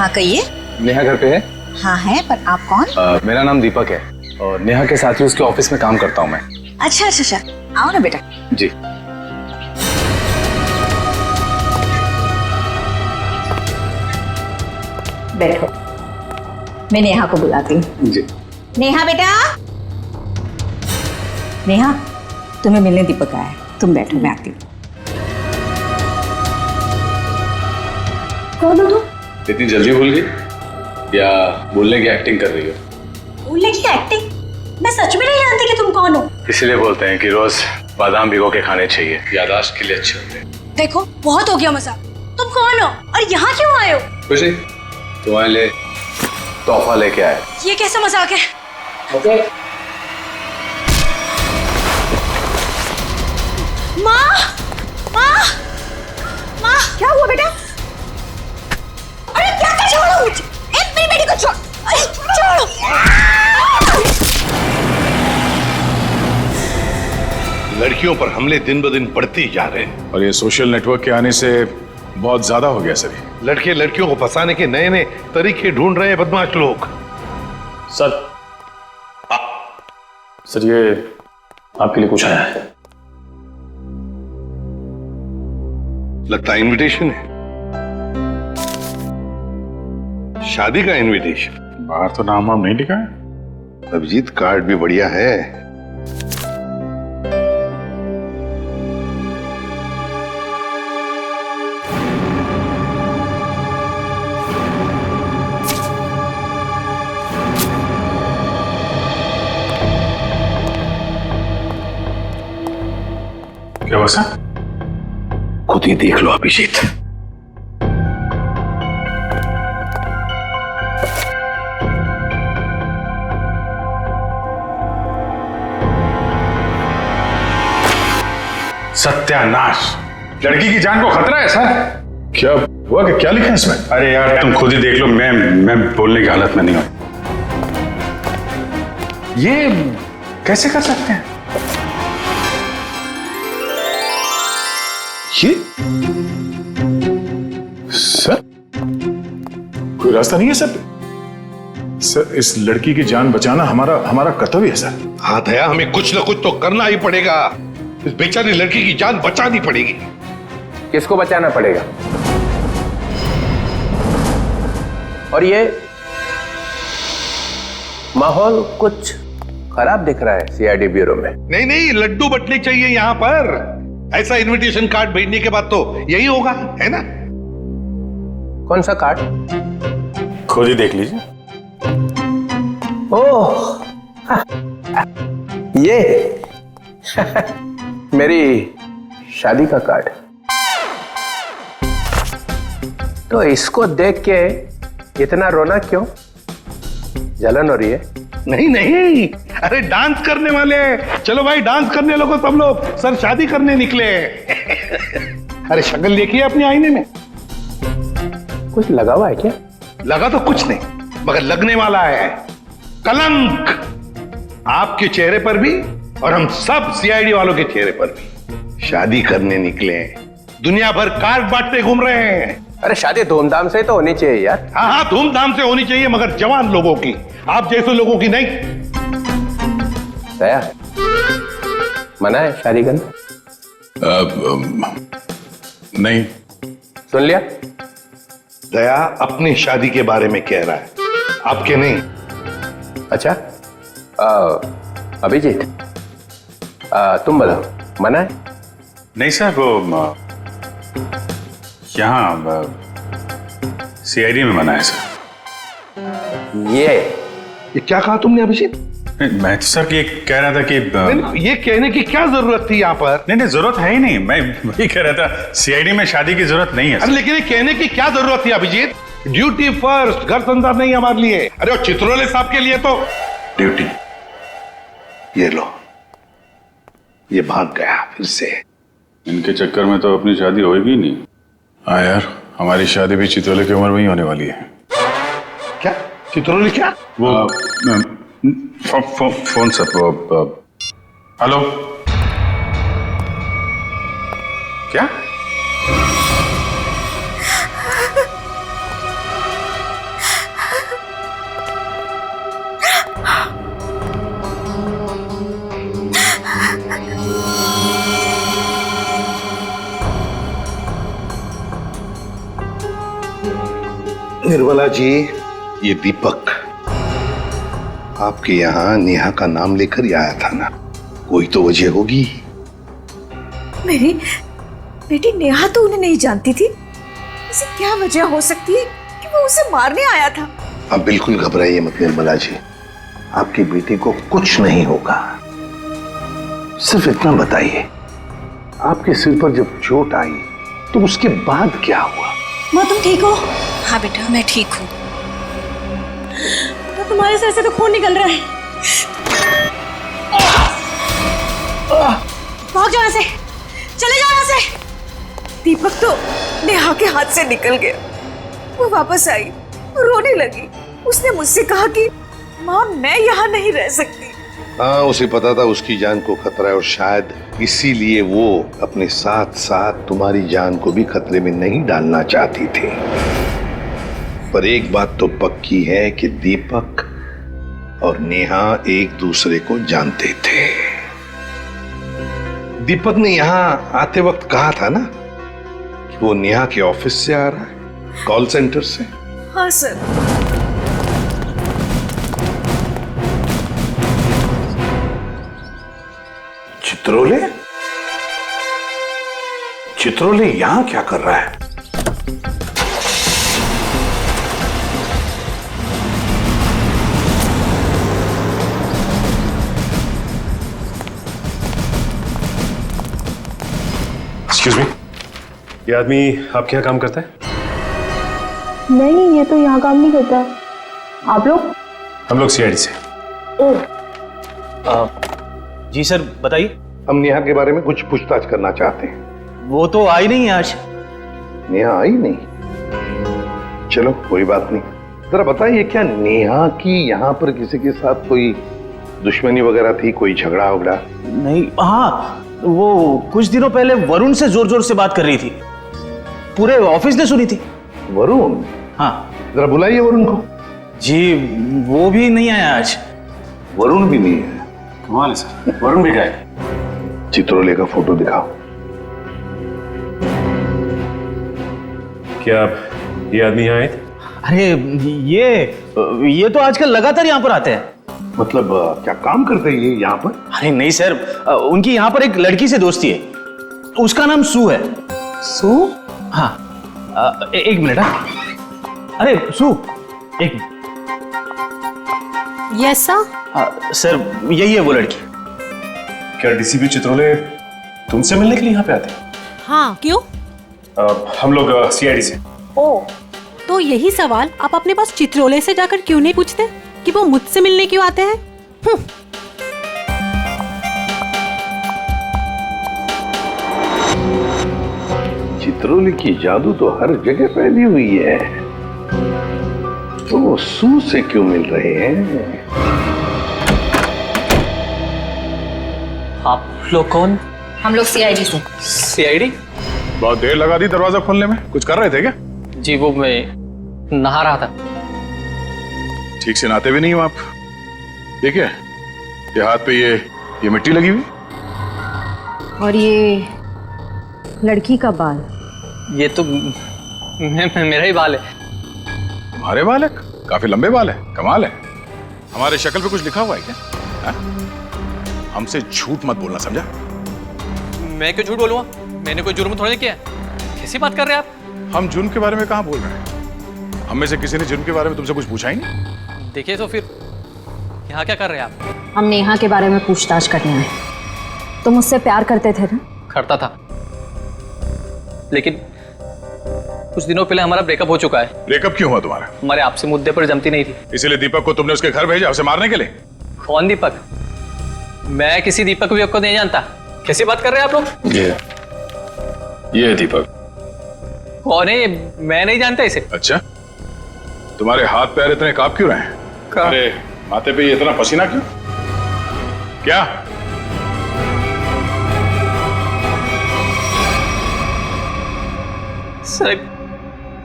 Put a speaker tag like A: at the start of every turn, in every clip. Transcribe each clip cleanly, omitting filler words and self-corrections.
A: हाँ कहिए।
B: नेहा घर पे है?
A: हाँ है, पर आप कौन?
B: मेरा नाम दीपक है और नेहा के साथ ही उसके ऑफिस में काम करता हूँ मैं।
A: अच्छा अच्छा अच्छा, आओ ना बेटा।
B: जी।
A: बैठो, मैं नेहा को बुलाती हूँ।
B: जी।
A: नेहा बेटा। नेहा, तुम्हें मिलने दीपक आया है, तुम बैठो, मैं आती हूँ। कौन हो तुम?
B: इतनी जल्दी भूल गई या बोलने की एक्टिंग कर रही हो?
A: बोलने की एक्टिंग? मैं सच में नहीं जानती कि तुम कौन हो।
B: इसलिए बोलते हैं कि रोज बादाम भिगो के खाने चाहिए, याददाश्त के लिए अच्छे होते हैं।
C: देखो बहुत हो गया मजाक। तुम कौन हो और यहाँ क्यों आए हो?
B: कुछ नहीं, तुम्हारे लिए तोहफा लेके आए।
C: ये कैसा मजाक है?
B: ओके।
C: माँ, माँ, माँ,
A: क्या हुआ बेटा?
C: अरे क्या कर, छोड़ो मुझे, एक मेरी बेटी को छोड़, अरे छोड़ो।
D: लड़कियों पर हमले दिन ब दिन बढ़ते ही जा रहे हैं
E: और ये सोशल नेटवर्क के आने से बहुत ज्यादा हो गया सर।
D: लड़के लड़कियों को फंसाने के नए नए तरीके ढूंढ रहे हैं बदमाश लोग।
B: सर, सर ये आपके लिए कुछ आया है।
D: लगता है इनविटेशन है, शादी का इनविटेशन।
E: बाहर तो नाम वाम नहीं लिखा है।
D: अभिजीत कार्ड भी बढ़िया है।
E: क्या हुआ सर?
D: खुद ही देख लो अभिजीत।
E: सत्यानाश, लड़की की जान को खतरा है सर। क्या हुआ कि क्या लिखा है इसमें? अरे यार तुम खुद ही देख लो, मैं बोलने की हालत में नहीं हूं। ये कैसे कर सकते हैं? ये सर कोई रास्ता नहीं है सर? सर इस लड़की की जान बचाना हमारा कर्तव्य है सर।
D: हाँ दया, हमें कुछ ना कुछ तो करना ही पड़ेगा। इस बेचारी लड़की की जान बचानी पड़ेगी।
F: किसको बचाना पड़ेगा? और ये माहौल कुछ खराब दिख रहा है सीआईडी ब्यूरो में।
D: नहीं नहीं, लड्डू बटने चाहिए यहाँ पर। ऐसा इनविटेशन कार्ड भेजने के बाद तो यही होगा, है ना?
F: कौन सा कार्ड?
E: खुद ही देख लीजिए।
F: ओह ये मेरी शादी का कार्ड। तो इसको देख के इतना रोना क्यों? जलन हो रही है?
D: नहीं नहीं, अरे डांस करने वाले। चलो भाई डांस करने लोगो सब लोग। सर शादी करने निकले। अरे शक्ल देखिए अपने आईने में।
F: कुछ लगा हुआ है क्या?
D: लगा तो कुछ नहीं, मगर लगने वाला है कलंक आपके चेहरे पर भी और हम सब सीआईडी वालों के चेहरे पर भी। शादी करने निकले, दुनिया भर कार्ड बांटते घूम रहे हैं।
F: अरे शादी धूमधाम से तो होनी चाहिए यार।
D: हाँ हाँ, धूमधाम से होनी चाहिए, मगर जवान लोगों की, आप जैसे लोगों की नहीं।
F: दया, मना है शादी करना?
E: नहीं।
F: सुन लिया?
D: दया अपनी शादी के बारे में कह रहा है, आपके नहीं।
F: अच्छा अभिजीत, तुम बताओ, मना है?
E: नहीं सर, वो यहाँ सीआईडी में मना है सर।
D: ये क्या कहा तुमने अभिजीत?
E: मैं तो सर ये कह रहा था कि
D: ये कहने की क्या जरूरत थी यहाँ पर?
E: नहीं जरूरत है ही नहीं। मैं वही कह रहा था, सीआईडी में शादी की जरूरत नहीं है।
D: अरे लेकिन ये कहने की क्या जरूरत थी अभिजीत? ड्यूटी फर्स्ट, घर संसार नहीं हमारे लिए। अरे और चित्रोले साहब के लिए तो ड्यूटी। ये लो, ये भाग गया फिर से।
E: इनके चक्कर में तो अपनी शादी होगी नहीं। हाँ यार, हमारी शादी भी चित्रोले की उम्र में ही होने वाली है।
D: क्या चित्रोले? क्या
E: वो फोन सर, हेलो, क्या
D: निर्मला जी, ये दीपक आपके यहाँ नेहा का नाम लेकर ही आया था ना, कोई तो वजह होगी।
C: मेरी बेटी नेहा तो उन्हें नहीं जानती थी, ऐसी क्या वजह हो सकती है कि वो उसे मारने आया था?
D: आप बिल्कुल घबराइए मत निर्मला जी, आपकी बेटी को कुछ नहीं होगा। सिर्फ इतना बताइए, आपके सिर पर जब चोट आई तो उसके बाद क्या हुआ?
A: माँ तुम ठीक हो?
C: हाँ बेटा, मैं ठीक हूँ।
A: तो तुम्हारे सर से तो खून निकल रहा है। भाग जाओ यहाँ से, चले जाओ यहाँ से।
C: दीपक तो नेहा के हाथ से निकल गया। वो वापस आई, रोने लगी। उसने मुझसे कहा कि माँ मैं यहाँ नहीं रह सकती।
D: हाँ, उसे पता था उसकी जान को खतरा है और शायद इसीलिए वो अपने साथ साथ तुम्हारी जान को भी खतरे में नहीं डालना चाहती थी। पर एक बात तो पक्की है कि दीपक और नेहा एक दूसरे को जानते थे। दीपक ने यहाँ आते वक्त कहा था ना कि वो नेहा के ऑफिस से आ रहा है, कॉल सेंटर से।
C: हाँ सर।
D: चित्रोले? चित्रोले यहां क्या कर रहा है?
E: एक्सक्यूज मी, ये आदमी आपके यहाँ काम करता है?
G: नहीं, ये तो यहाँ काम नहीं करता। आप लोग?
E: हम लोग सीआईडी से।
H: जी सर, बताइए।
D: हम नेहा के बारे में कुछ पूछताछ करना चाहते हैं।
H: वो तो आई नहीं है आज।
D: नेहा आई नहीं? चलो कोई बात नहीं। जरा बताइए, क्या नेहा की यहाँ पर किसी के साथ कोई दुश्मनी वगैरह थी, कोई झगड़ा वगड़ा?
H: नहीं, हाँ वो कुछ दिनों पहले वरुण से जोर जोर से बात कर रही थी, पूरे ऑफिस ने सुनी थी।
D: वरुण?
H: हाँ।
D: जरा बुलाइए वरुण को।
H: जी वो भी नहीं आया आज।
D: वरुण भी नहीं है?
E: कमाल है सर, वरुण भी गए।
D: चित्रोले का फोटो दिखाओ।
E: क्या ये आदमी यहाँ आए थे?
H: अरे ये तो आजकल लगातार यहाँ पर आते हैं।
D: मतलब क्या काम करते हैं ये यहाँ पर?
H: अरे नहीं सर, उनकी यहाँ पर एक लड़की से दोस्ती है, उसका नाम सू है।
G: सू?
H: हाँ, एक मिनट। हाँ, अरे सू, एक मिनट।
G: Yes sir.
H: सर यही है वो लड़की।
E: क्या डीसीपी चित्रोले तुमसे मिलने के लिए यहाँ पे आते हैं?
G: हाँ, क्यों?
E: हम लोग सीआईडी से।
G: ओ, तो यही सवाल आप अपने पास चित्रोले से जाकर क्यों नहीं पूछते कि वो मुझसे मिलने क्यों आते हैं?
D: चित्रोले की जादू तो हर जगह फैली हुई है, तो वो सू से क्यों मिल रहे हैं?
I: आप लोग कौन?
C: हम लोग सीआईडी से।
I: सीआईडी?
E: बहुत देर लगा दी दरवाजा खोलने में, कुछ कर रहे थे क्या?
I: जी वो मैं नहा रहा था।
E: ठीक से नहाते भी नहीं हो आप। ये क्या है? ये हाथ पे ये मिट्टी लगी हुई?
G: और ये लड़की का बाल?
I: ये तो मेरा ही बाल है।
E: तुम्हारे बाल है? काफी लंबे बाल है, कमाल है। हमारे शक्ल पे कुछ लिखा हुआ है क्या? हा? हमसे झूठ मत बोलना, समझा?
I: मैं क्यों झूठ बोलूंगा? मैंने कोई जुर्म थोड़ा नहीं किया। कैसी बात कर रहे हैं आप?
E: हम जुर्म के बारे में कहाँ बोल रहे हैं? हम में से किसी ने जुर्म के बारे में तुमसे कुछ पूछा ही नहीं।
I: देखिए तो फिर यहाँ क्या कर रहे हैं आप?
G: हम नेहा के बारे में पूछताछ करने आए। तुम मुझसे प्यार करते थे ना?
I: करता था, लेकिन कुछ दिनों पहले हमारा ब्रेकअप हो चुका है।
E: ब्रेकअप क्यों हुआ तुम्हारा?
I: हमारे आपसे मुद्दे पर जमती नहीं थी।
E: इसीलिए दीपक को तुमने उसके घर भेजा, उसे मारने के लिए?
I: कौन दीपक? मैं किसी दीपक विपक को नहीं जानता। कैसी बात कर रहे हैं आप लोग?
E: ये दीपक।
I: कौन है ये? मैं नहीं जानता इसे।
E: अच्छा, तुम्हारे हाथ पैर इतने कांप क्यों रहे हैं? अरे माथे पे ये इतना पसीना क्यों? क्या?
I: सर एक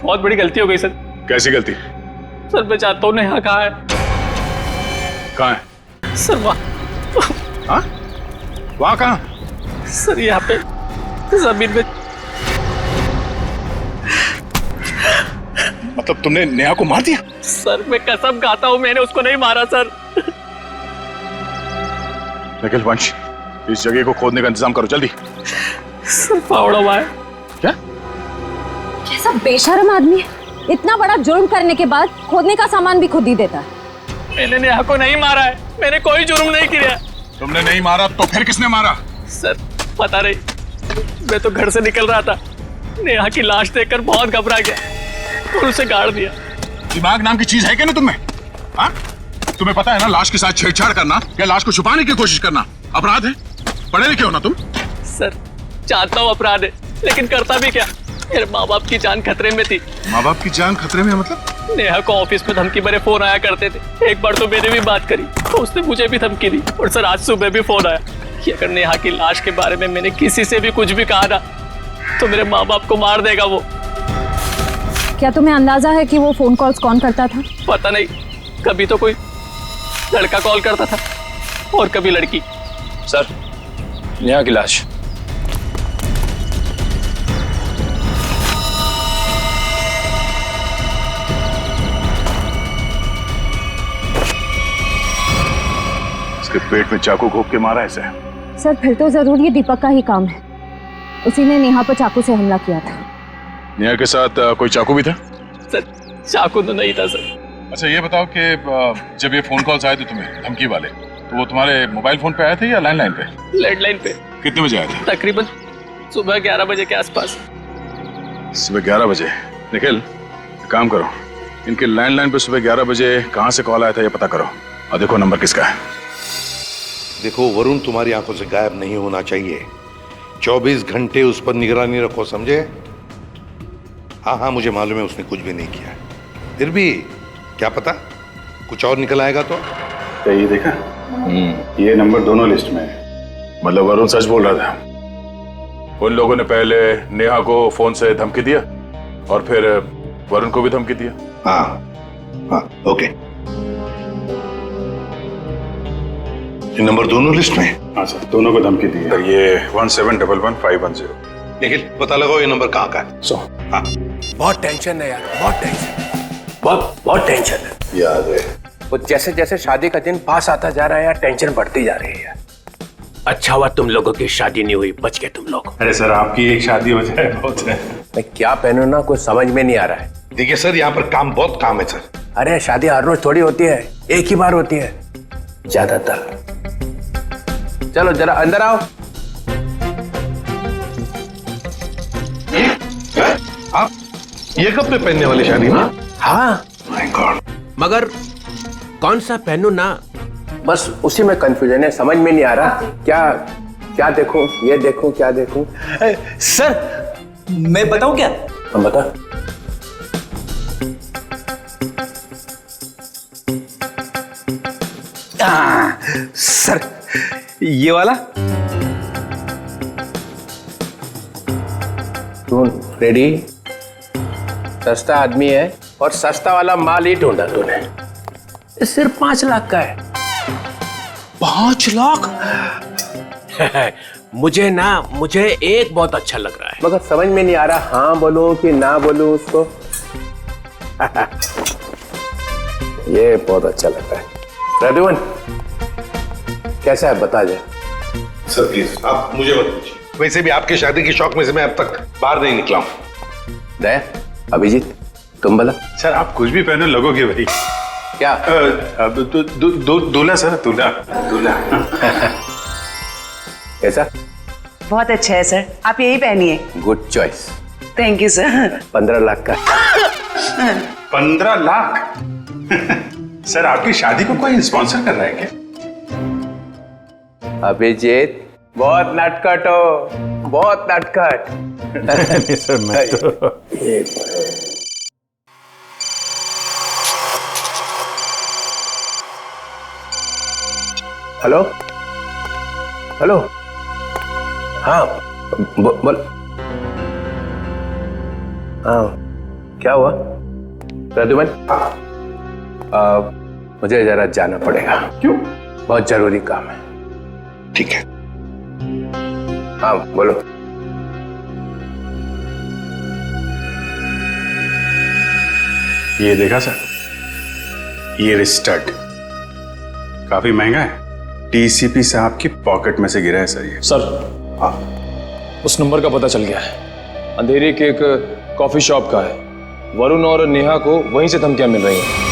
I: बहुत बड़ी गलती हो गई सर।
E: कैसी गलती?
I: सर मैं चाहता हूँ नेहा कहाँ है?
E: कहाँ है?
I: सर वहाँ।
E: हाँ? वहाँ कहाँ?
I: सर यहाँ पे जमीन में
E: मतलब तुमने नेहा को मार दिया?
I: सर मैं कसम खाता हूँ मैंने उसको नहीं मारा सर।
E: निखिल, वंश, इस जगह को खोदने का इंतजाम करो जल्दी।
I: सर फावड़ा हुआ है।
E: क्या?
A: कैसा बेशर्म आदमी है, इतना बड़ा जुर्म करने के बाद खोदने का सामान भी खुद ही देता है।
I: मैंने नेहा को नहीं मारा है, मैंने कोई जुर्म नहीं किया।
E: तुमने नहीं मारा तो फिर किसने मारा?
I: सर पता नहीं, मैं तो घर से निकल रहा था, नेहा की लाश देखकर बहुत घबरा गया और उसे गाड़ दिया।
E: दिमाग नाम की चीज है क्या ना तुम्हें? हाँ? तुम्हें पता है ना लाश के साथ छेड़छाड़ करना या लाश को छुपाने की कोशिश करना अपराध है। पढ़े लिखे हो ना तुम?
I: सर जानता हूँ अपराध है, लेकिन करता भी क्या, मेरे माँ बाप की जान खतरे में थी।
E: माँ बाप की जान खतरे में मतलब?
I: नेहा को ऑफिस में धमकी भरे फोन आया करते थे। एक बार तो मैंने भी बात करी तो उसने मुझे भी धमकी दी, और सर आज सुबह भी फोन आया कि अगर नेहा की लाश के बारे में मैंने किसी से भी कुछ भी कहा ना तो मेरे माँ बाप को मार देगा वो।
A: क्या तुम्हें अंदाजा है कि वो फोन कॉल्स कौन करता था?
I: पता नहीं, कभी तो कोई लड़का कॉल करता था और कभी लड़की।
B: सर, नेहा की लाश।
E: इसके पेट में चाकू घोंप के मारा ऐसे?
A: सर फिर तो जरूर ये दीपक का ही काम है, उसी ने नेहा पर चाकू से हमला किया था।
E: नेहा के साथ कोई चाकू भी था?
I: सर चाकू तो नहीं था सर।
E: अच्छा ये बताओ कि जब ये फोन कॉल्स आए थे तुम्हें धमकी वाले, तो वो तुम्हारे मोबाइल फोन पे आए थे या लैंडलाइन पे?
I: लैंडलाइन पे।
E: कितने बजे आए थे?
I: तकरीबन सुबह 11 बजे के आसपास।
E: सुबह 11 बजे? निखिल काम करो, इनके लैंडलाइन पे सुबह 11 बजे कहाँ से कॉल आया था ये पता करो, और देखो नंबर किसका है।
D: देखो वरुण तुम्हारी आंखों से गायब नहीं होना चाहिए। 24 घंटे उस पर निगरानी रखो, समझे? हाँ हाँ मुझे मालूम है उसने कुछ भी नहीं किया, फिर भी क्या पता कुछ और निकल आएगा तो।
E: क्या ये देखा? ये नंबर दोनों लिस्ट में है। मतलब वरुण सच बोल रहा था। उन लोगों ने पहले नेहा को फोन से धमकी दिया और फिर वरुण को भी धमकी दिया।
D: हाँ हाँ ओके, ये नंबर दोनों लिस्ट में?
E: हाँ सर, दोनों को धमकी दी है। ये 17111510।
D: निखिल पता लगाओ ये नंबर कहाँ का है।
E: सो
D: हाँ
F: बहुत टेंशन है यार, बहुत टेंशन, बहुत टेंशन है।
D: याद है
F: वो जैसे जैसे शादी का दिन पास आता जा रहा है यार, टेंशन बढ़ती जा रही है यार। अच्छा हुआ तुम लोगों की शादी नहीं हुई, बच गए तुम लोग।
E: अरे सर आपकी एक शादी हो जाए बहुत है।
F: मैं क्या पहनूं ना कुछ समझ में नहीं आ रहा है।
D: देखिए सर यहाँ पर बहुत काम है सर।
F: अरे शादी हर रोज थोड़ी होती है, एक ही बार होती है ज्यादातर। चलो जरा अंदर आओ।
D: आप ये कपड़े पहनने वाली शादी में?
F: हाँ
D: माय गॉड,
F: मगर कौन सा पहनूं ना, बस उसी में कंफ्यूजन है, समझ में नहीं आ रहा क्या देखूं, ये देखूं क्या देखूं।
H: सर मैं बताऊं क्या?
F: हम बता।
H: सर ये वाला।
F: तू रेडी? सस्ता आदमी है और सस्ता वाला माल ही ढूंढा तूने। ये सिर्फ 5 लाख का है।
H: 5 लाख?
F: मुझे एक बहुत अच्छा लग रहा है, मगर समझ में नहीं आ रहा हाँ बोलूं कि ना बोलूं उसको। ये बहुत अच्छा लग रहा है। रघुवन कैसा है बता जा।
D: सर प्लीज आप मुझे मत पूछिए, वैसे भी आपकी शादी के शौक में से मैं अब तक बाहर नहीं निकला हूं।
F: दया, अभिजीत तुम बोला।
E: सर आप कुछ भी पहनो लगोगे भाई।
F: क्या?
E: दूल्हा सर, दूल्हा।
F: कैसा?
C: बहुत अच्छा है सर, आप यही पहनिए।
F: Good choice.
C: Thank you sir.
F: 15 lakh का।
E: 15 लाख? सर आपकी शादी को कोई स्पॉन्सर कर रहा है क्या?
F: अभिजीत बहुत नटखट हो, बहुत नटखट।
E: नहीं सर मैं तो
F: हेलो हेलो, हाँ बोल। हाँ क्या हुआ प्रद्युमन? मुझे जरा जाना पड़ेगा।
E: क्यों?
F: बहुत जरूरी काम है।
D: ठीक है।
F: हाँ बोलो।
E: ये देखा सर, ये स्टड काफी महंगा है। डीसीपी साहब की पॉकेट में से गिरा है सर ये।
J: सर हाँ, उस नंबर का पता चल गया है। अंधेरी के एक कॉफी शॉप का है। वरुण और नेहा को वहीं से धमकियां मिल रही हैं।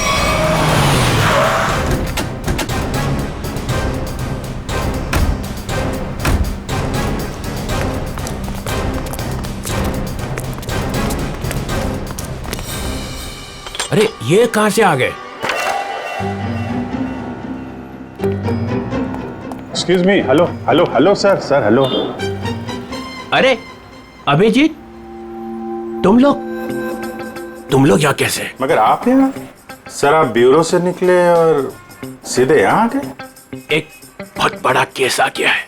F: अरे ये कहां से आ गए?
E: Excuse me, hello hello hello sir, sir hello.
F: अरे अभिजीत, तुम लोग यहाँ कैसे?
E: मगर आप यहाँ? सर आप ब्यूरो से निकले और सीधे यहाँ आ गए?
F: एक बहुत बड़ा केस आ गया है,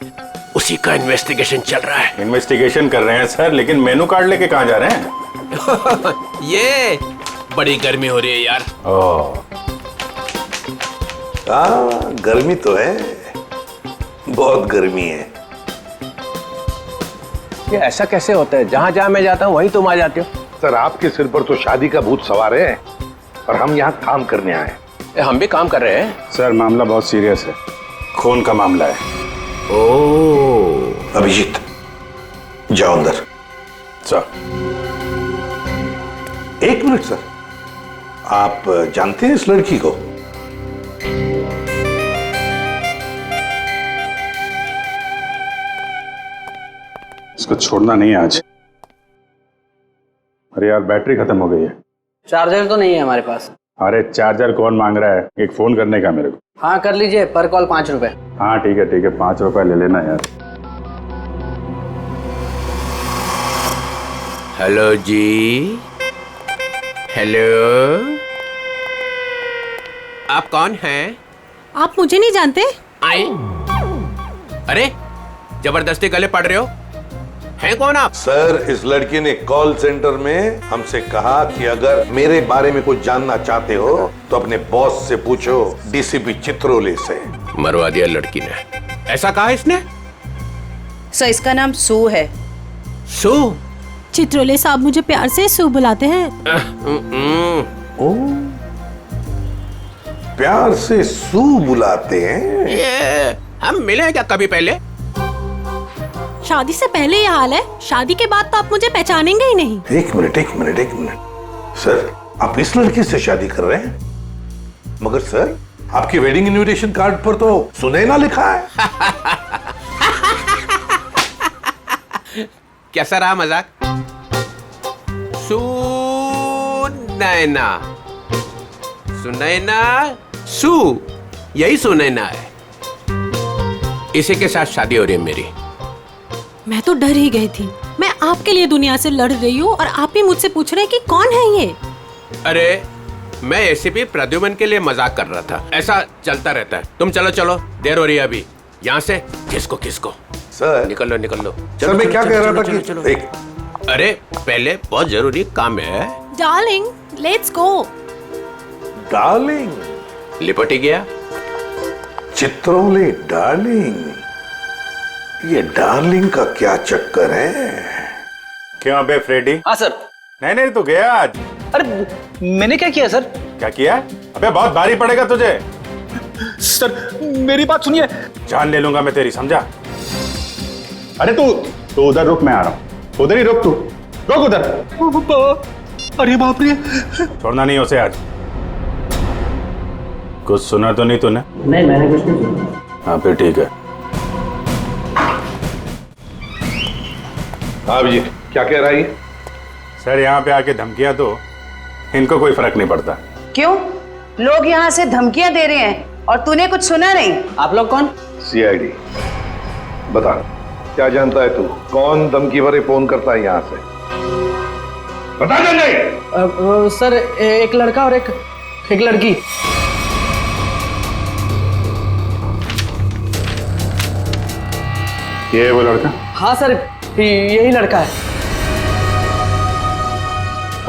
F: उसी का इन्वेस्टिगेशन चल रहा है।
E: इन्वेस्टिगेशन कर रहे हैं सर, लेकिन मेनू कार्ड लेके कहाँ जा रहे हैं?
F: ये बड़ी गर्मी हो रही है यार।
D: गर्मी तो है, बहुत गर्मी है।
F: ये ऐसा कैसे होता है? जहाँ जहाँ मैं जाता हूँ वहीं तुम आ जाते हो।
D: सर आपके सिर पर तो शादी का भूत सवार है और हम यहाँ काम करने आए।
F: हम भी काम कर रहे हैं।
E: सर मामला बहुत सीरियस है, खून का मामला है।
F: ओह
D: अभिजीत जाओ अंदर।
E: सर
D: एक मिनट सर, आप जानते हैं इस लड़की को?
E: इसको छोड़ना नहीं है आज। अरे यार बैटरी खत्म हो गई है।
K: चार्जर तो नहीं है हमारे पास।
E: अरे चार्जर कौन मांग रहा है, एक फोन करने का मेरे को।
K: हाँ कर लीजिए, पर कॉल 5 रुपए।
E: हाँ ठीक है 5 रुपए ले लेना यार।
F: हेलो जी, हेलो, आप कौन हैं?
G: आप मुझे नहीं जानते?
F: आए? अरे जबरदस्ती गले पड़ रहे हो, हैं कौन आप?
D: सर इस लड़की ने कॉल सेंटर में हमसे कहा कि अगर मेरे बारे में कुछ जानना चाहते हो तो अपने बॉस से पूछो, डीसीपी चित्रोले से।
F: मरवा दिया लड़की ने, ऐसा कहा इसने?
C: सर इसका नाम सू है।
F: सू?
G: चित्रोले साहब मुझे प्यार से सू बुलाते हैं।
D: ओ, प्यार से सू बुलाते हैं?
F: ये हम मिले हैं क्या कभी पहले?
G: शादी से पहले ये हाल है, शादी के बाद तो आप मुझे पहचानेंगे ही नहीं।
D: एक मिनट सर, आप इस लड़की से शादी कर रहे हैं? मगर सर आपकी वेडिंग इनविटेशन कार्ड पर तो सुनैना लिखा है।
F: कैसा रहा मजाक? सुनैना सू, यही सुनैना है। इसी के साथ शादी हो रही है मेरी।
G: मैं तो डर ही गई थी। मैं आपके लिए दुनिया से लड़ रही हूँ और आप ही मुझसे पूछ रहे हैं कि कौन है ये?
F: अरे मैं एसीपी प्रद्युमन के लिए मजाक कर रहा था, ऐसा चलता रहता है। तुम चलो, देर हो रही है अभी। यहाँ से किसको
D: सर
F: निकल लो।
D: सर मैं क्या कह रहा था कि
F: चलो।
D: एक
F: अरे पहले बहुत जरूरी काम है।
G: Darling let's go.
D: डार्लिंग?
F: लिपट ही गया।
D: चित्रोले डार्लिंग? ये डार्लिंग का क्या चक्कर है?
E: क्यों अबे फ्रेडी?
K: हाँ सर।
E: नहीं तो गया आज।
K: अरे मैंने क्या किया सर?
E: क्या किया? अबे बहुत भारी पड़ेगा तुझे।
H: सर मेरी बात सुनिए।
E: जान ले लूंगा मैं तेरी, समझा? अरे तू उधर रुक, मैं आ रहा हूँ। उधर ही रुक, तू रुक उधर।
H: अरे बाप रे,
E: छोड़ना नहीं उसे आज। कुछ सुना तो नहीं तूने?
K: नहीं मैंने कुछ नहीं सुना।
E: हाँ फिर ठीक है।
D: हाँ जी, क्या कह रहा है?
E: सर यहाँ पे आके धमकियां तो इनको कोई फर्क नहीं पड़ता।
C: क्यों? लोग यहाँ से धमकियां दे रहे हैं और तूने कुछ सुना नहीं?
K: आप लोग कौन?
D: सीआईडी। बता, क्या जानता है तू? कौन धमकी भरे फोन करता है यहाँ से? बता नहीं।
K: सर एक लड़का और एक लड़की।
E: ये है वो लड़का?
K: हाँ सर यही लड़का है।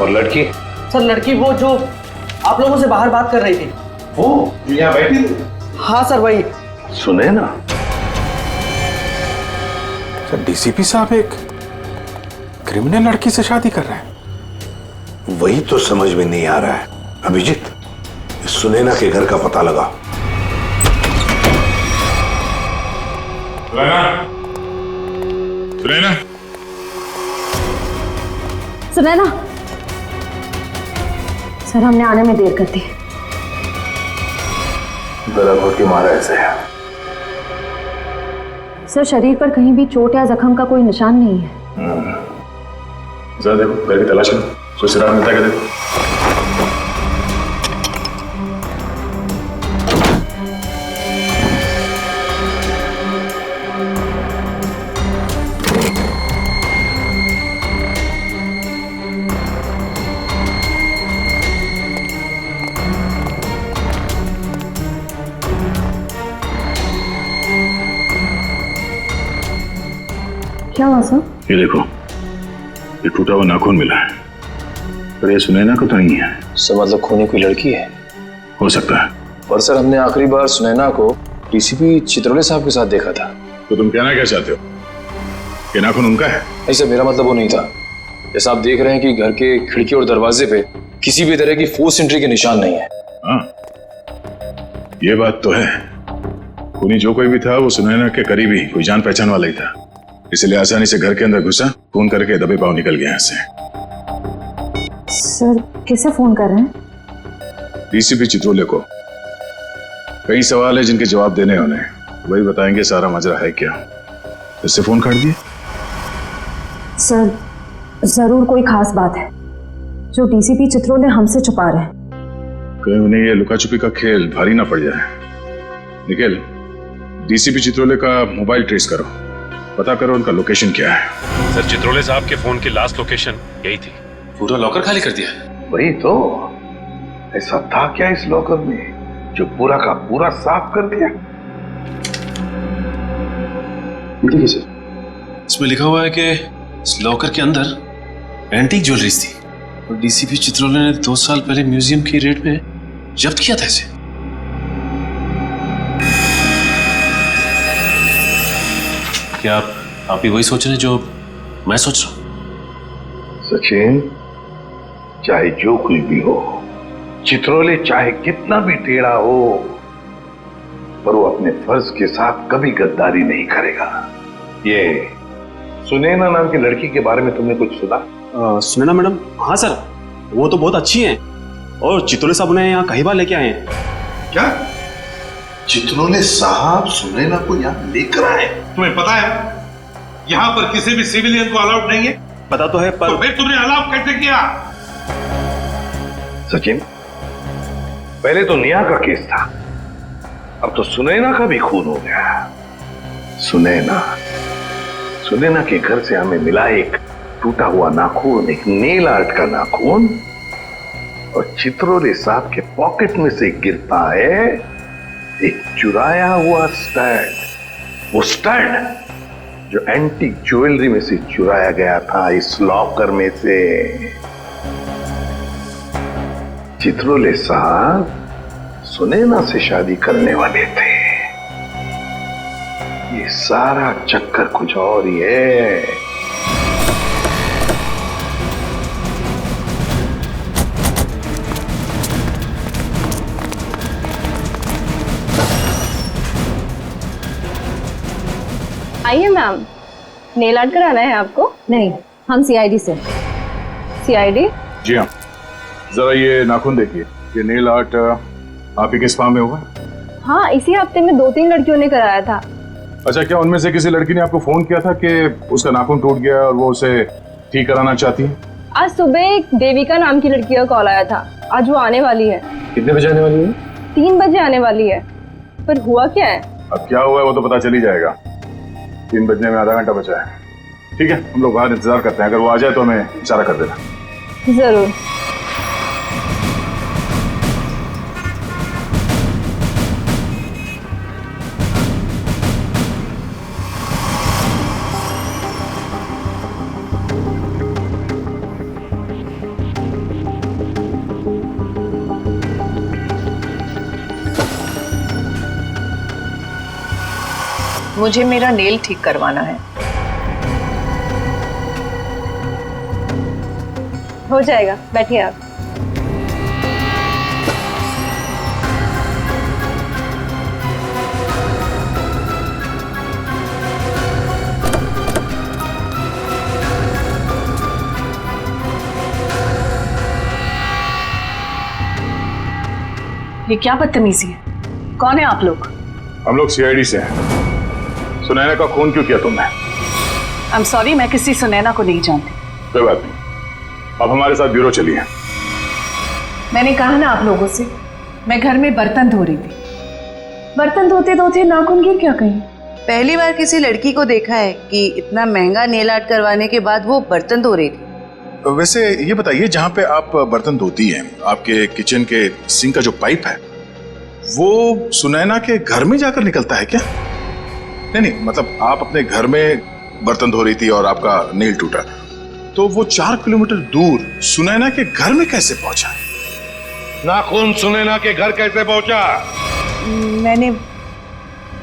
D: और लड़की?
K: सर लड़की वो जो आप लोगों से बाहर बात कर रही थी।
D: वो जो यहाँ बैठी थी?
K: हाँ सर वही।
D: सुने ना?
E: सर डीसीपी साहब एक क्रिमिनल लड़की से शादी कर रहे हैं।
D: वही तो समझ में नहीं आ रहा है। अभिजीत, सुनैना के घर का पता लगा।
E: सुनैना,
A: सुनैना, सर हमने आने में देर कर दी।
D: गला घोट के मारा ऐसे है।
A: सर शरीर पर कहीं भी चोट या जख्म का कोई निशान नहीं है।
E: जरा देखो, घर की तलाश करो, कोई सुराग मिलता है क्या देखो।
A: क्या हुआ सर?
E: ये देखो, ये टूटा हुआ नाखून मिला है, पर ये सुनैना को तो नहीं है।
J: सर मतलब खूनी कोई लड़की है?
E: हो सकता है।
J: पर सर हमने आखिरी बार सुनैना को डीसीपी चित्रोले साहब के साथ देखा था।
E: तो तुम कहना क्या चाहते हो? ये नाखून उनका है?
J: नहीं सर, मेरा मतलब वो नहीं था। जैसा आप देख रहे हैं कि घर के खिड़की और दरवाजे पे किसी भी तरह की फोर्स एंट्री के निशान नहीं है।
E: हाँ, ये बात तो है। खूनी जो कोई भी था वो सुनैना के करीबी कोई जान पहचान वाला ही था, इसलिए आसानी से घर के अंदर घुसा, फोन करके दबे पांव निकल गया यहाँ से।
A: सर किसे फोन कर रहे हैं?
E: डीसीपी चित्रोले को। कई सवाल है जिनके जवाब देने होने, वही बताएंगे सारा मजरा है क्या। इससे फोन काट दिए?
A: सर जरूर कोई खास बात है जो डीसीपी चित्रोले हमसे छुपा रहे हैं।
E: कहीं उन्हें ये लुका छुपी का खेल भारी ना पड़ जाए। निखिल, डीसीपी चित्रोले का मोबाइल ट्रेस करो, पता करो उनका लोकेशन क्या है।
B: सर चित्रोले साहब के फोन की लास्ट लोकेशन यही थी।
J: पूरा लॉकर खाली कर दिया?
D: वही तो, ऐसा था क्या इस लॉकर में जो पूरा का पूरा साफ कर दिया?
J: देखिए सर, इसमें लिखा हुआ है कि इस लॉकर के अंदर एंटीक ज्वेलरीज थी और डीसीपी चित्रोले ने 2 साल पहले म्यूजियम की रेट में जब्त किया था इसे। क्या आप भी वही सोच रहे हैं जो मैं सोच रहा हूं?
D: सचिन, चाहे जो कुछ भी हो, चित्रोले चाहे कितना भी टेढ़ा हो, पर वो अपने फर्ज के साथ कभी गद्दारी नहीं करेगा। ये सुनैना नाम की लड़की के बारे में तुमने कुछ सुना?
H: सुनैना मैडम? हाँ सर, वो तो बहुत अच्छी हैं और चित्रोले साहब उन्हें यहाँ कई बार लेके आए हैं।
D: क्या चित्रोले साहब सुनैना को यहाँ लेकर आए? तुम्हें पता है यहाँ पर किसी भी सिविलियन को अलाउड नहीं है?
H: पता तो है, पर
D: तो फिर तुमने अलाउ कैसे किया? सचिन, पहले तो नेहा का केस था, अब तो सुनैना का भी खून हो गया। सुनैना के घर से हमें मिला एक टूटा हुआ नाखून, एक नेल आर्ट का नाखून, और चित्रोले साहब के पॉकेट में से गिरता है एक चुराया हुआ स्टड। वो स्टड जो एंटीक ज्वेलरी में से चुराया गया था इस लॉकर में से। चित्रोले साहब सुनैना से शादी करने वाले थे। ये सारा चक्कर कुछ और ही है।
A: आइए मैम, नेल आर्ट कराना है आपको? नहीं, हम सीआईडी से। सीआईडी?
E: जी हाँ, जरा ये नाखून देखिए, ये नेल आर्ट आप ही के स्पा में होगा?
A: हाँ, इसी हफ्ते में 2-3 लड़कियों ने कराया था।
E: अच्छा, क्या उनमें से किसी लड़की ने आपको फोन किया था कि उसका नाखून टूट गया और वो उसे ठीक कराना चाहती है?
A: आज सुबह एक देविका नाम की लड़की का कॉल आया था। आज वो आने वाली है।
J: कितने बजे आने वाली है?
A: 3 बजे आने वाली है। पर हुआ क्या है?
E: अब क्या हुआ है वो तो पता चल ही जाएगा। 3 बजने में आधा घंटा बचा है। ठीक है, हम लोग बाहर इंतजार करते हैं, अगर वो आ जाए तो हमें इशारा कर देना।
A: जरूर।
C: मुझे मेरा नेल ठीक करवाना है।
A: हो जाएगा, बैठिए आप।
C: ये क्या बदतमीजी है? कौन है आप लोग?
E: हम लोग सीआईडी से हैं। सुनैना का खून क्यों किया तुमने?
C: आई एम सॉरी, मैं किसी सुनैना को नहीं जानती।
E: कोई बात नहीं, अब हमारे साथ ब्यूरो चलिए।
C: मैंने कहा ना आप लोगों से, मैं घर में बर्तन धो रही थी। बर्तन धोते धोते नाखून गिर क्या कहीं?
L: पहली बार किसी लड़की को देखा है कि इतना महंगा नेल आर्ट करवाने के बाद वो बर्तन धो रही थी।
E: वैसे ये बताइए, जहाँ पे आप बर्तन धोती हैं, आपके किचन के सिंक का जो पाइप है वो सुनैना के घर में जाकर निकलता है क्या? नहीं, मतलब आप अपने घर में बर्तन धो रही थी और आपका नेल टूटा, तो वो 4 किलोमीटर दूर सुनैना के घर में कैसे पहुंचा?
D: नाखून सुनैना के घर कैसे पहुंचा?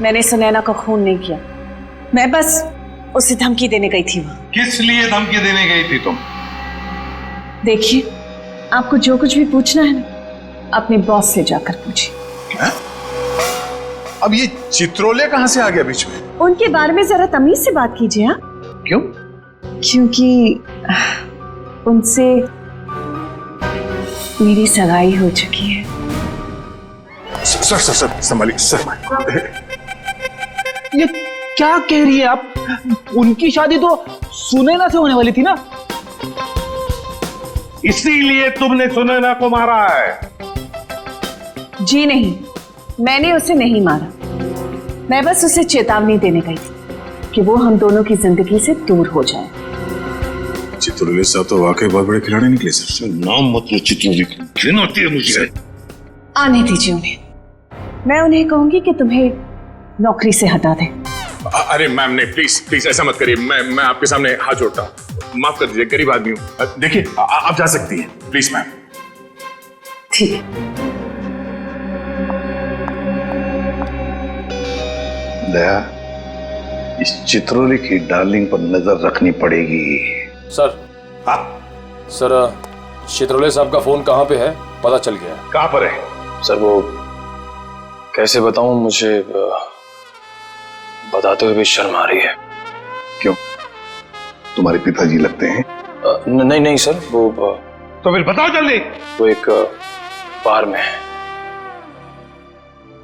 C: मैंने सुनैना का खून नहीं किया। मैं बस उसे धमकी देने गई थी वहां।
D: किस लिए धमकी देने गई थी तुम?
C: देखिए, आपको जो कुछ भी पूछना है ना, अपने बॉस से जाकर पूछिए।
E: अब ये चित्रोले कहां से आ गया बीच में?
C: उनके बारे में जरा तमीज से बात कीजिए। हाँ,
E: क्यों?
C: क्योंकि उनसे मेरी सगाई हो चुकी है।
E: सर संभालिए सर।
H: ये क्या कह रही है आप? उनकी शादी तो सुनैना से होने वाली थी ना?
D: इसीलिए तुमने सुनैना को मारा है?
C: जी नहीं, मैंने उसे नहीं मारा। मैं बस उसे चेतावनी देने गई थी कि वो हम दोनों की जिंदगी से दूर हो जाए।
E: चित्रोले साहब तो वाकई बहुत बड़े खिलाड़ी निकले सर।
D: नाम मत लो चित्रोले, घिन होती है मुझे।
C: आने दीजिए उन्हें। मैं उन्हें कहूंगी कि तुम्हें नौकरी से हटा दें।
E: अरे मैम नहीं, प्लीज ऐसा मत करिए। मैं आपके सामने हाथ जोड़ता हूँ, माफ कर दीजिए, गरीब आदमी हूँ। देखिए आप जा सकती हैं, प्लीज मैम।
C: ठीक है।
D: दया, इस चित्रोले की डार्लिंग पर नजर रखनी पड़ेगी।
M: सर, सर चित्रोले साहब का फोन कहाँ पे है पता चल गया है।
D: कहाँ पर है?
J: सर वो कैसे बताऊं, मुझे बताते हुए भी शर्म आ रही है।
D: क्यों? तुम्हारे पिताजी लगते हैं?
J: नहीं सर, वो
D: तो फिर बताओ जल्दी।
J: वो एक बार में है।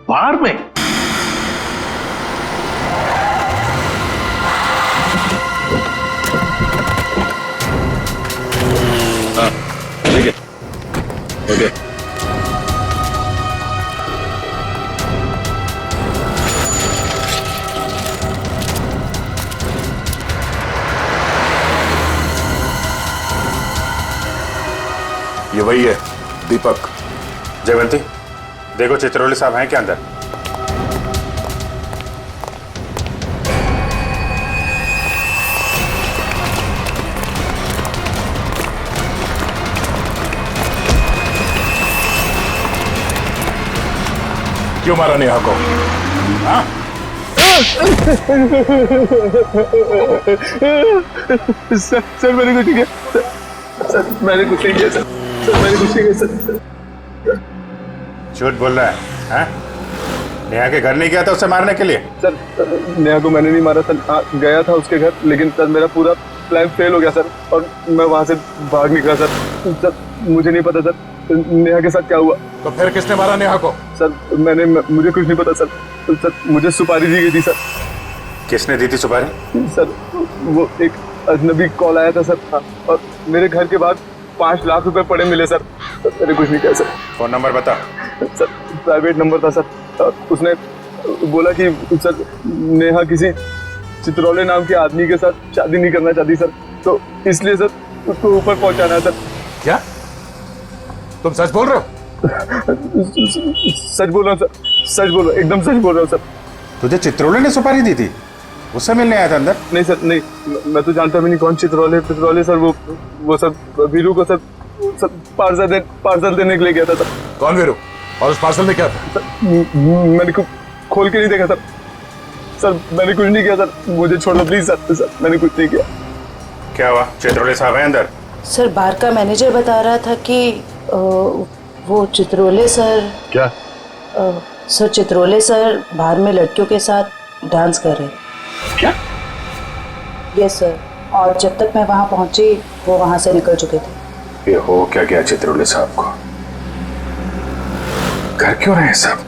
D: बार में?
E: ठीक है, ओके। ये वही है, दीपक।
F: जयवंती, देखो चित्रोले साहब हैं क्या अंदर?
E: क्यों मारा नेहा को? हाँ?
J: सर मैंने कुछ नहीं किया। सर मैंने कुछ नहीं किया। सर मैंने कुछ नहीं किया। सर
F: झूठ बोल रहा है? हाँ? नेहा के घर नहीं गया था उसे मारने के लिए?
J: सर नेहा को मैंने नहीं मारा सर। गया था उसके घर, लेकिन सर मेरा पूरा प्लान फेल हो गया सर, और मैं वहां से भाग निकला सर। सर मुझे नहीं पता सर नेहा के साथ क्या हुआ।
E: तो फिर किसने मारा नेहा को? सर
J: मुझे कुछ नहीं पता सर। सर मुझे सुपारी दी गई थी सर।
F: किसने दी थी सुपारी?
J: सर वो एक अजनबी कॉल आया था सर, और मेरे घर के बाहर 5 लाख रुपए पड़े मिले सर। मैंने कुछ नहीं किया सर।
F: फोन नंबर बता।
J: सर प्राइवेट नंबर था सर। उसने बोला कि सर नेहा किसी चित्रोले नाम के आदमी के साथ शादी नहीं करना चाहती सर, तो इसलिए सर उसको ऊपर पहुंचाना है सर।
E: क्या तुम सच बोल रहे हो?
J: सच बोल रहा हूँ सर, सच बोल रहा हूँ, एकदम सच बोल रहा हूँ सर।
F: तुझे चित्रोले ने सुपारी दी थी? उससे मिलने आया था अंदर?
J: नहीं सर, नहीं, मैं तो जानता भी नहीं कौन चित्रोले सर। वो सर वीरू को सर पार्सल देने के लिए गया था सर।
E: कौन वीरू? और उस पार्सल में क्या था?
J: सर मैंने खोल के नहीं देखा सर। सर मैंने कुछ नहीं किया सर, मुझे छोड़ दो प्लीज सर। सर मैंने कुछ नहीं किया।
F: क्या हुआ? चित्रोले साहब हैं अंदर?
L: सर बार का मैनेजर बता रहा था कि वो चित्रोले सर।
E: क्या?
L: सर चित्रोले सर बाहर में लड़कियों के साथ डांस कर रहे।
E: क्या?
L: यस सर, और जब तक मैं वहां पहुंची वो वहां से निकल चुके थे।
F: ये हो क्या गया चित्रोले साहब को?
E: कर क्यों रहे हैं सब?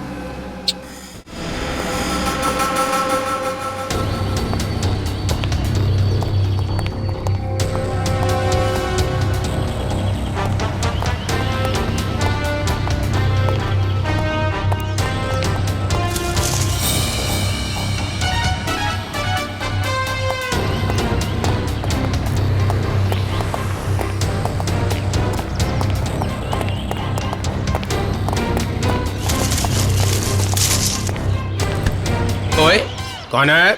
F: ओए, कौन है?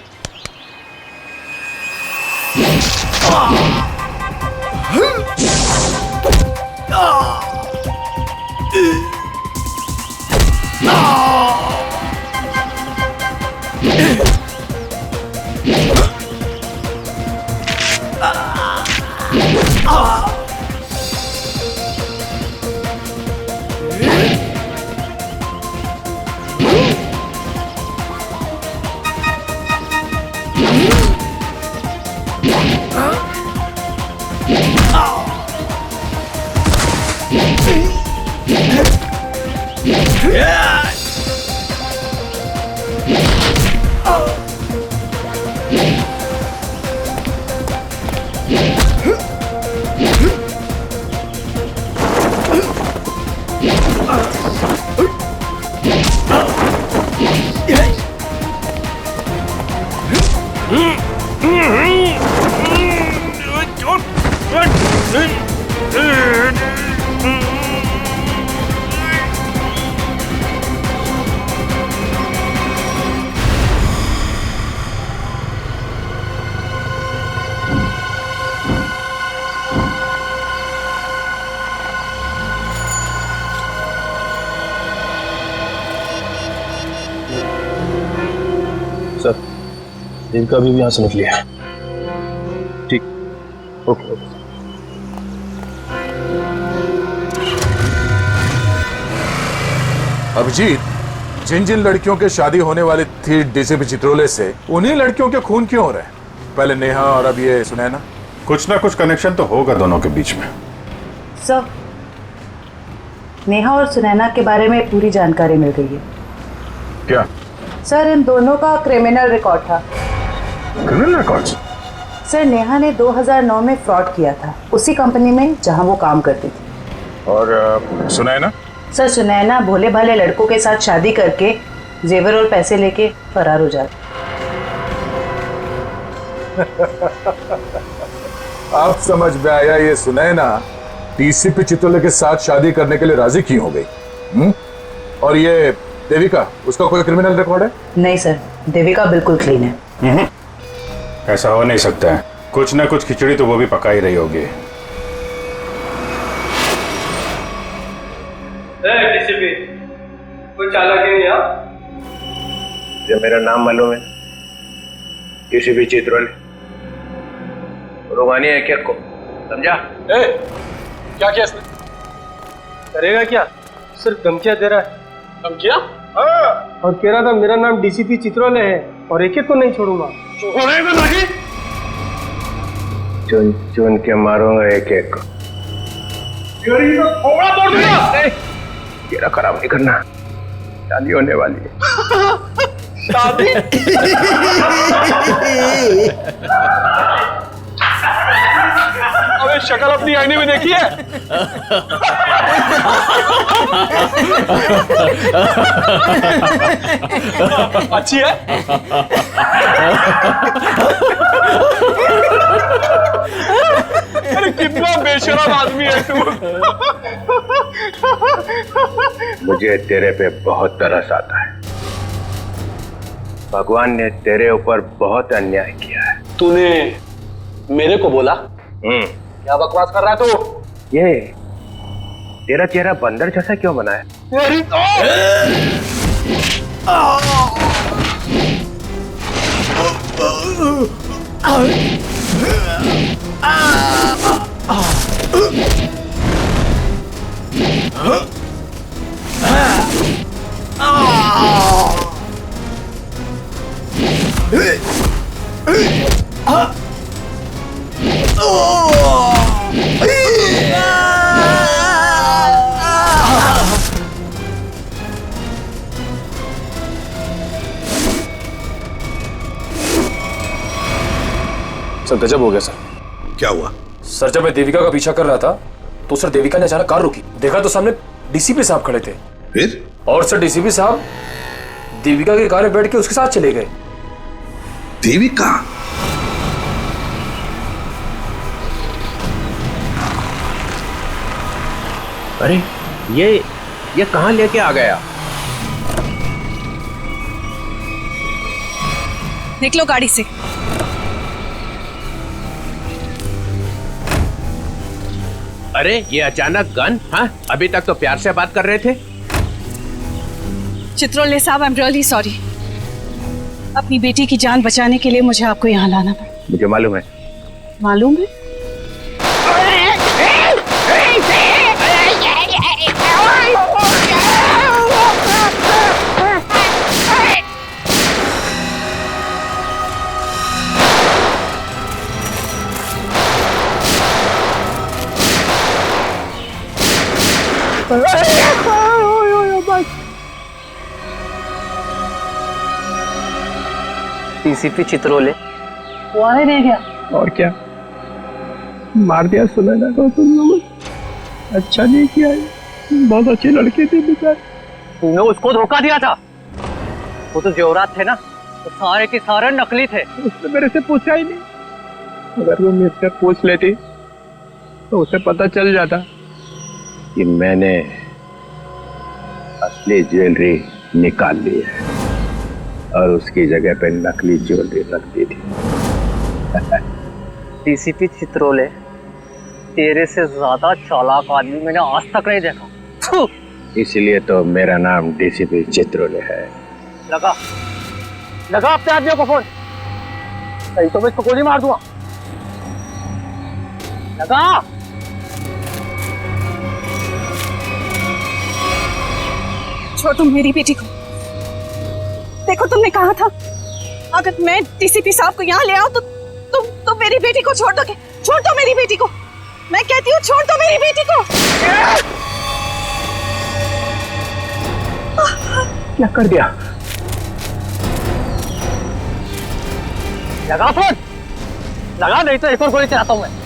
H: सर, देविका भी यहाँ से निकली है। ठीक, ओके।
E: अभिजीत, जिन जिन लड़कियों के शादी होने वाली थी डीसीपी चित्रोले से, उन्हीं लड़कियों के खून क्यों हो रहे हैं? पहले नेहा और अब ये सुनैना।
N: कुछ ना कुछ कनेक्शन तो होगा दोनों के बीच में।
L: सर, नेहा और सुनैना के बारे में पूरी जानकारी मिल गई है।
N: क्या?
L: सर, इन दोनों का क्रिमिनल रिकॉर्ड था।
N: Criminal record?
L: सर, नेहा ने 2009 में फ्रॉड किया था उसी कंपनी में जहां वो काम करती थी।
N: और सुनैना?
L: सर, सुनैना भोले भाले लड़कों के साथ शादी करके जेवर और पैसे लेके फरार हो जाती।
E: अब समझ में आया, ये सुनैना डीसीपी चित्रोले के साथ शादी करने के लिए राजी क्यों हो गई। और ये देविका, उसका कोई क्रिमिनल रिकॉर्ड है?
L: नहीं सर, देविका बिल्कुल क्लीन है।
N: ऐसा हो नहीं सकता है, कुछ ना कुछ खिचड़ी तो वो भी पका ही रही होगी।
J: कोई चालाकी नहीं है?
F: ये मेरा नाम मालूम है, डीसीपी चित्रोले। रुमानी है क्या को, समझा?
J: क्या किया इसने? करेगा क्या? सिर्फ धमकियां दे रहा है। धमकियां? हाँ, और कह रहा था मेरा नाम डीसीपी चित्रोले है और एक एक को नहीं छोड़ूंगा। छोड़ेगा नहीं?
F: चुन चुन के मारूंगा एक एक को।
J: थोड़ा तोड़ दूंगा।
F: तेरा खराब नहीं करना, शादी होने वाली है।
J: शादी? अबे शक्ल अपनी आईने में देखी है? अच्छी है? अरे कितना बेशरम आदमी है तू।
F: मुझे तेरे पे बहुत तरस आता है। भगवान ने तेरे ऊपर बहुत अन्याय किया है।
J: तूने मेरे को बोला? क्या बकवास कर रहा है तू?
F: ये तेरा चेहरा बंदर जैसा क्यों बना है?
M: सर गजब हो गया सर।
D: क्या हुआ?
M: सर जब मैं देविका का पीछा कर रहा था तो सर देविका ने अचानक कार रोकी, देखा तो सामने डीसीपी साहब खड़े थे।
D: फिर?
M: और सर डीसीपी साहब देविका की कार में बैठ के उसके साथ चले गए।
D: देविका?
F: अरे ये कहाँ लेके आ गया?
C: निकलो गाड़ी से।
F: अरे ये अचानक गन? हाँ, अभी तक तो प्यार से बात कर रहे थे।
C: चित्रोले साहब, आई एम रियली सॉरी। अपनी बेटी की जान बचाने के लिए मुझे आपको यहाँ लाना पड़ा।
F: मुझे मालूम है।
C: मालूम है?
I: डीसीपी चित्रोले
C: वो आने नहीं गया।
I: और क्या मार दिया सुनैना को तुम लोगों। अच्छा नहीं किया, बहुत अच्छी लड़की थी बेचारी।
K: तूने उसको धोखा दिया था। वो तो जेवरात थे ना, तो सारे के सारे नकली थे।
I: उसने मेरे से पूछा ही नहीं। अगर वो मुझसे पूछ लेती तो उसे पता चल जाता
F: कि मैंने असली ज्वेलरी निकाल ली है और उसकी जगह पे नकली ज्वेलरी रख दी थी।
K: डीसीपी चित्रोले, तेरे से ज्यादा चालाक आदमी मैंने आज तक नहीं देखा।
F: इसलिए तो मेरा नाम डीसीपी चित्रोले है।
K: लगा अपने आदमियों को फोन, नहीं तो मैं इसको गोली मार दूंगा। लगा।
C: छोड़ो मेरी बेटी को। देखो तुमने कहा था अगर मैं डीसीपी साहब को यहाँ ले आओ तो तुम मेरी बेटी को छोड़ दोगे। छोड़ दो मेरी बेटी को, मैं कहती हूँ छोड़ दो मेरी बेटी को।
I: क्या कर दिया?
K: लगा फोन, लगा, नहीं तो एक और गोली चलाता हूँ मैं।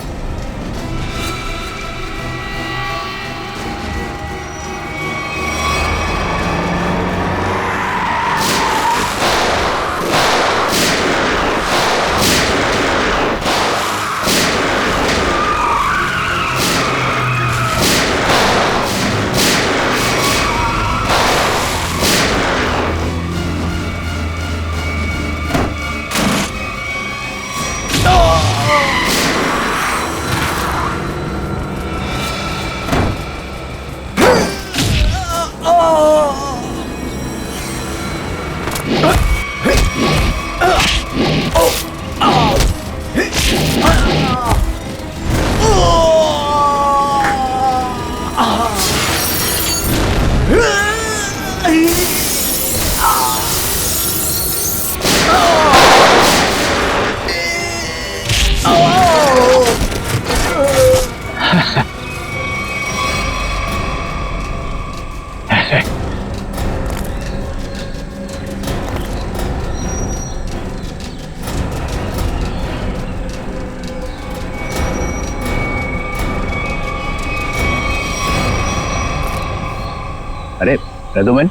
F: अरे रघुमन,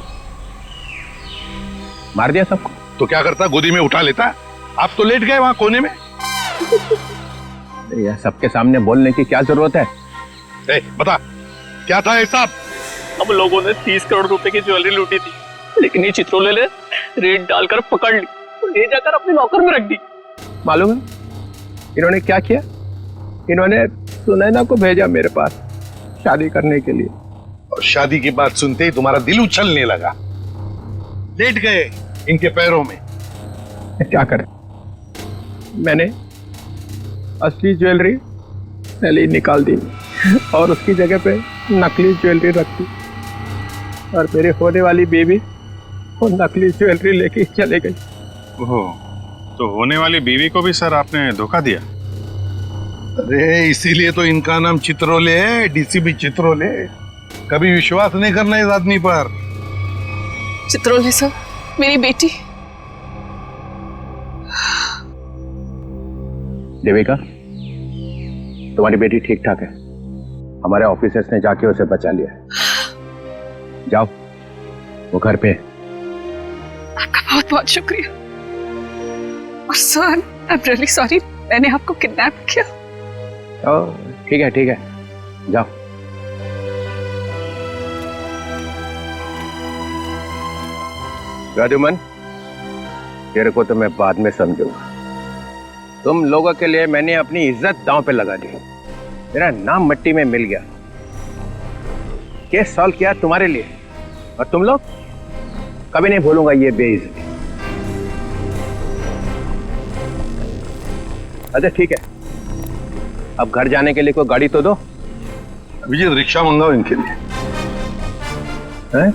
F: मार दिया सबको?
D: तो क्या करता, गोदी में उठा लेता? आप तो लेट गए वहां कोने में।
F: यह सबके सामने बोलने की क्या जरूरत है?
D: बता क्या था हिसाब?
I: हम लोगों ने 30 करोड़ रुपए की ज्वेलरी लूटी थी, लेकिन ये चित्रोले ने रेड डालकर पकड़ ली और ले जाकर अपने लॉकर में रख दी।
F: मालूम है इन्होंने क्या किया? इन्होंने सुनैना को भेजा मेरे पास शादी करने के लिए,
D: और शादी की बात सुनते ही तुम्हारा दिल उछलने लगा। लेट गए इनके पैरों में।
F: क्या करें, मैंने असली ज्वेलरी पहले निकाल दी और उसकी जगह पे नकली ज्वेलरी रख दी, और मेरे होने वाली बेबी वो नकली ज्वेलरी लेके चले गई।
N: ओह, तो होने वाली बीवी को भी सर आपने धोखा दिया?
D: अरे इसीलिए तो इनका नाम चित्रोले है, डीसीपी चित्रोले। कभी विश्वास नहीं करना इस आदमी पर।
C: चित्रोले सर, मेरी बेटी
F: देविका, तुम्हारी बेटी ठीक ठाक है। हमारे ऑफिसर्स ने जाके उसे बचा लिया है। जाओ, वो घर पे है।
C: आपका बहुत बहुत शुक्रिया। और sir, I am really sorry, मैंने आपको किडनैप किया।
F: ठीक है ठीक है, जाओ। राजूमन, तेरे को तो मैं बाद में समझूंगा। तुम लोगों के लिए मैंने अपनी इज्जत दांव पे लगा दी, मेरा नाम मिट्टी में मिल गया। केस सॉल्व किया तुम्हारे लिए, और तुम लोग, कभी नहीं भूलूंगा ये बेइज्जती। अच्छा ठीक है, अब घर जाने के लिए कोई गाड़ी तो दो।
D: अभिजीत, रिक्शा मंगाओ इनके लिए।
F: हैं?